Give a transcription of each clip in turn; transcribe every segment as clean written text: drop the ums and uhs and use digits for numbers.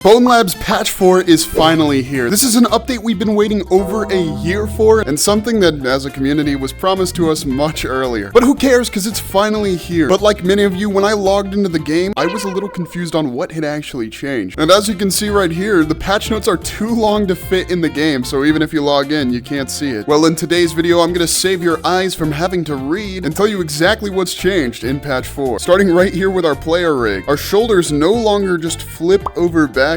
BONELAB's Patch 4 is finally here. This is an update we've been waiting over a year for, and something that, as a community, was promised to us much earlier. But who cares, because it's finally here. But like many of you, when I logged into the game, I was a little confused on what had actually changed. And as you can see right here, the patch notes are too long to fit in the game, so even if you log in, you can't see it. Well, in today's video, I'm gonna save your eyes from having to read and tell you exactly what's changed in Patch 4. Starting right here with our player rig. Our shoulders no longer just flip over backwards.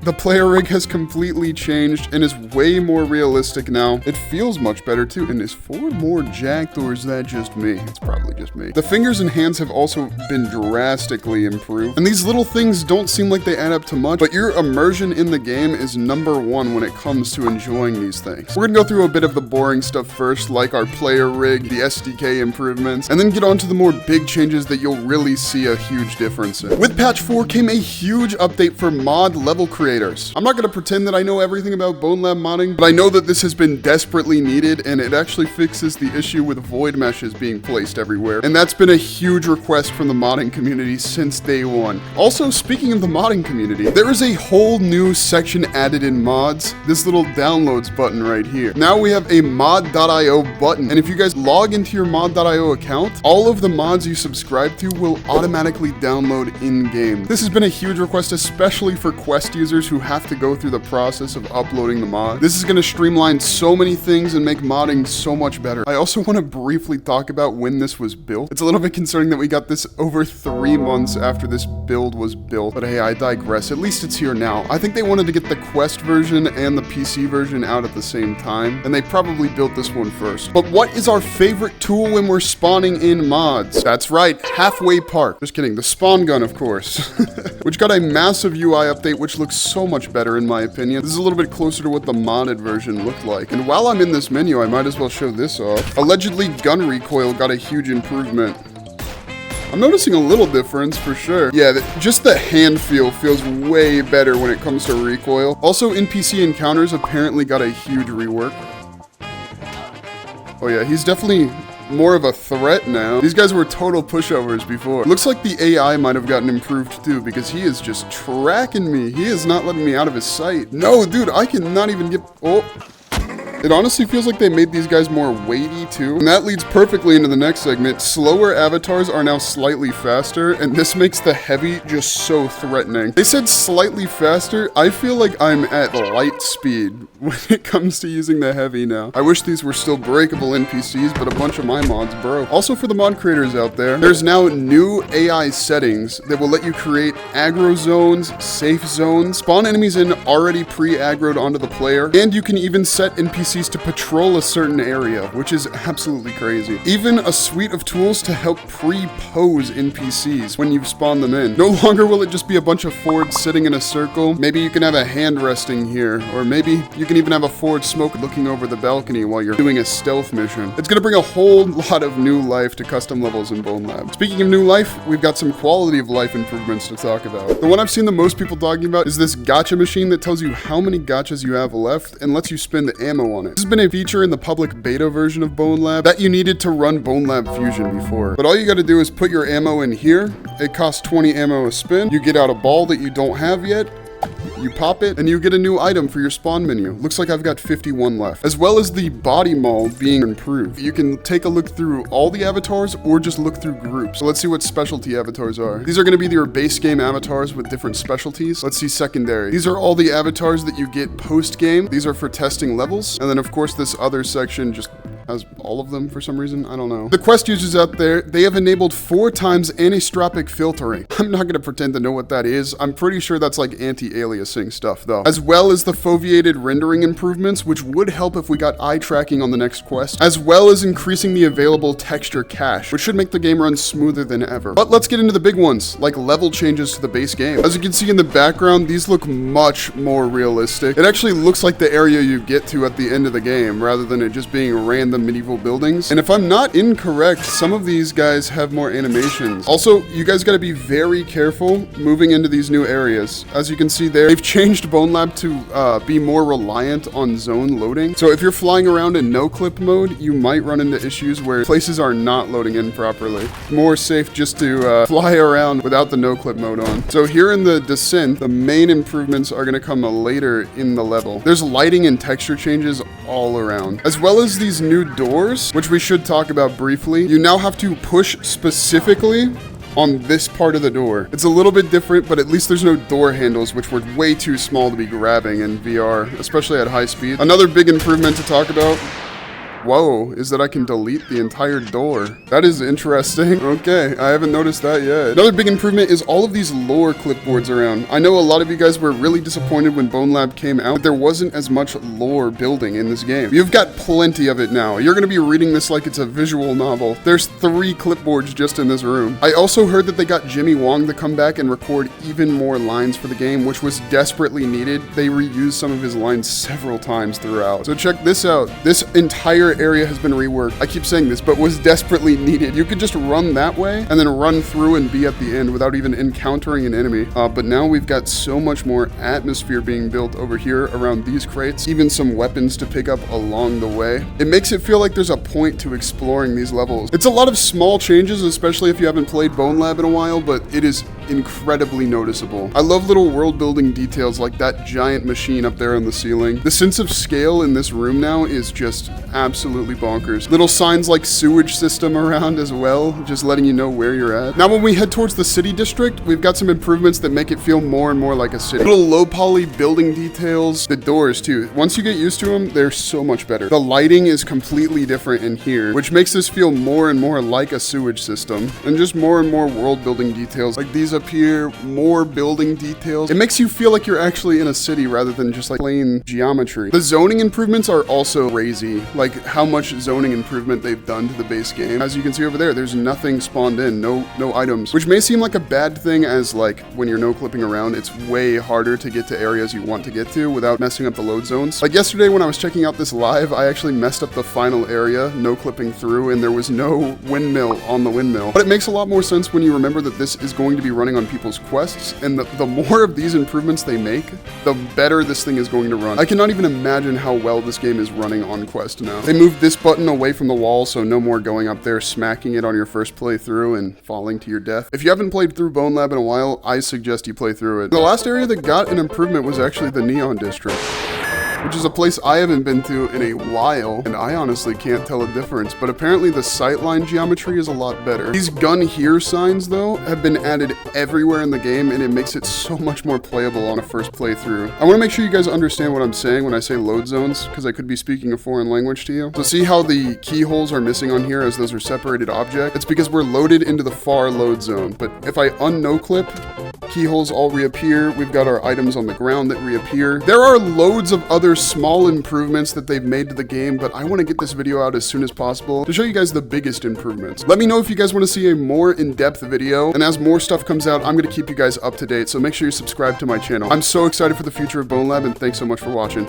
The player rig has completely changed and is way more realistic now. It feels much better too, and is Ford more jacked, or is that just me? It's probably just me. The fingers and hands have also been drastically improved, and these little things don't seem like they add up to much, but your immersion in the game is #1 when it comes to enjoying these things. We're gonna go through a bit of the boring stuff first, like our player rig, the SDK improvements, and then get on to the more big changes that you'll really see a huge difference in. With Patch 4 came a huge update for mod level creators. I'm not going to pretend that I know everything about BONELAB modding, but I know that this has been desperately needed, and it actually fixes the issue with void meshes being placed everywhere. And that's been a huge request from the modding community since day one. Also, speaking of the modding community, there is a whole new section added in mods, this little downloads button right here. Now we have a mod.io button, and if you guys log into your mod.io account, all of the mods you subscribe to will automatically download in-game. This has been a huge request, especially for Quest users who have to go through the process of uploading the mod. This is going to streamline so many things and make modding so much better. I also want to briefly talk about when this was built. It's a little bit concerning that we got this over 3 months after this build was built, but hey, I digress. At least it's here now. I think they wanted to get the Quest version and the PC version out at the same time, and they probably built this one first. But what is our favorite tool when we're spawning in mods? That's right, Halfway Park. Just kidding, the spawn gun, of course. Which got a massive UI update, which looks so much better in my opinion. This is a little bit closer to what the modded version looked like. And while I'm in this menu, I might as well show this off. Allegedly, gun recoil got a huge improvement. I'm noticing a little difference for sure. Yeah, just the hand feel feels way better when it comes to recoil. Also, NPC encounters apparently got a huge rework. Oh yeah, he's definitely more of a threat now. These guys were total pushovers before. Looks like the AI might have gotten improved too, because he is just tracking me. He is not letting me out of his sight. No, dude, I cannot even get... Oh. It honestly feels like they made these guys more weighty too. And that leads perfectly into the next segment. Slower avatars are now slightly faster, and this makes the heavy just so threatening. They said slightly faster. I feel like I'm at light speed when it comes to using the heavy now. I wish these were still breakable NPCs, but a bunch of my mods broke. Also for the mod creators out there, there's now new AI settings that will let you create aggro zones, safe zones, spawn enemies in already pre-aggroed onto the player, and you can even set NPCs to patrol a certain area, which is absolutely crazy. Even a suite of tools to help pre-pose NPCs when you've spawned them in. No longer will it just be a bunch of Fords sitting in a circle. Maybe you can have a hand resting here, or maybe you can even have a Ford smoke looking over the balcony while you're doing a stealth mission. It's gonna bring a whole lot of new life to custom levels in BONELAB. Speaking of new life, we've got some quality of life improvements to talk about. The one I've seen the most people talking about is this gacha machine that tells you how many gachas you have left and lets you spend ammo on it. This has been a feature in the public beta version of BONELAB that you needed to run BONELAB Fusion before. But all you gotta do is put your ammo in here. It costs 20 ammo a spin. You get out a ball that you don't have yet. You pop it, and you get a new item for your spawn menu. Looks like I've got 51 left. As well as the body mold being improved. You can take a look through all the avatars, or just look through groups. So let's see what specialty avatars are. These are going to be your base game avatars with different specialties. Let's see secondary. These are all the avatars that you get post-game. These are for testing levels. And then of course this other section just has all of them for some reason. I don't know. The Quest users out there, they have enabled 4 times anisotropic filtering. I'm not gonna pretend to know what that is. I'm pretty sure that's like anti-aliasing stuff though. As well as the foveated rendering improvements, which would help if we got eye tracking on the next quest, as well as increasing the available texture cache, which should make the game run smoother than ever. But let's get into the big ones, like level changes to the base game. As you can see in the background, these look much more realistic. It actually looks like the area you get to at the end of the game, rather than it just being random the medieval buildings. And if I'm not incorrect, some of these guys have more animations. Also, you guys gotta be very careful moving into these new areas. As you can see there, they've changed BONELAB to be more reliant on zone loading. So if you're flying around in no clip mode, you might run into issues where places are not loading in properly. More safe just to fly around without the no clip mode on. So here in the descent, the main improvements are gonna come later in the level. There's lighting and texture changes all around, as well as these new doors, which we should talk about briefly. You now have to push specifically on this part of the door. It's a little bit different, but at least there's no door handles, which were way too small to be grabbing in VR, especially at high speed. Another big improvement to talk about, whoa, is that I can delete the entire door. That is interesting. Okay, I haven't noticed that yet. Another big improvement is all of these lore clipboards around. I know a lot of you guys were really disappointed when BONELAB came out, but there wasn't as much lore building in this game. You've got plenty of it now. You're gonna be reading this like it's a visual novel. There's 3 clipboards just in this room. I also heard that they got Jimmy Wong to come back and record even more lines for the game, which was desperately needed. They reused some of his lines several times throughout. So check this out. This entire area has been reworked. I keep saying this, but was desperately needed. You could just run that way and then run through and be at the end without even encountering an enemy. But now we've got so much more atmosphere being built over here around these crates, even some weapons to pick up along the way. It makes it feel like there's a point to exploring these levels. It's a lot of small changes, especially if you haven't played BONELAB in a while, but it is incredibly noticeable. I love little world building details like that giant machine up there on the ceiling. The sense of scale in this room now is just absolutely bonkers. Little signs like sewage system around as well, just letting you know where you're at. Now when we head towards the city district, we've got some improvements that make it feel more and more like a city. Little low poly building details, the doors too. Once you get used to them, they're so much better. The lighting is completely different in here, which makes this feel more and more like a sewage system, and just more and more world building details like these up here, more building details. It makes you feel like you're actually in a city rather than just like plain geometry. The zoning improvements are also crazy, like how much zoning improvement they've done to the base game. As you can see over there, there's nothing spawned in, no items, which may seem like a bad thing, as like when you're no clipping around, it's way harder to get to areas you want to get to without messing up the load zones. Like yesterday when I was checking out this live, I actually messed up the final area, no clipping through, and there was no windmill on the windmill. But it makes a lot more sense when you remember that this is going to be running on people's quests, and the more of these improvements they make, the better this thing is going to run. I cannot even imagine how well this game is running on Quest now. They moved this button away from the wall, so no more going up there, smacking it on your first playthrough and falling to your death. If you haven't played through BONELAB in a while, I suggest you play through it. The last area that got an improvement was actually the Neon District, which is a place I haven't been to in a while, and I honestly can't tell a difference, but apparently the sightline geometry is a lot better. These gun here signs, though, have been added everywhere in the game, and it makes it so much more playable on a first playthrough. I want to make sure you guys understand what I'm saying when I say load zones, because I could be speaking a foreign language to you. So see how the keyholes are missing on here as those are separated objects? It's because we're loaded into the far load zone, but if I un-no-clip, keyholes all reappear. We've got our items on the ground that reappear. There are loads of other small improvements that they've made to the game, but I want to get this video out as soon as possible to show you guys the biggest improvements. Let me know if you guys want to see a more in-depth video, and as more stuff comes out, I'm going to keep you guys up to date, so make sure you subscribe to my channel. I'm so excited for the future of BONELAB, and thanks so much for watching.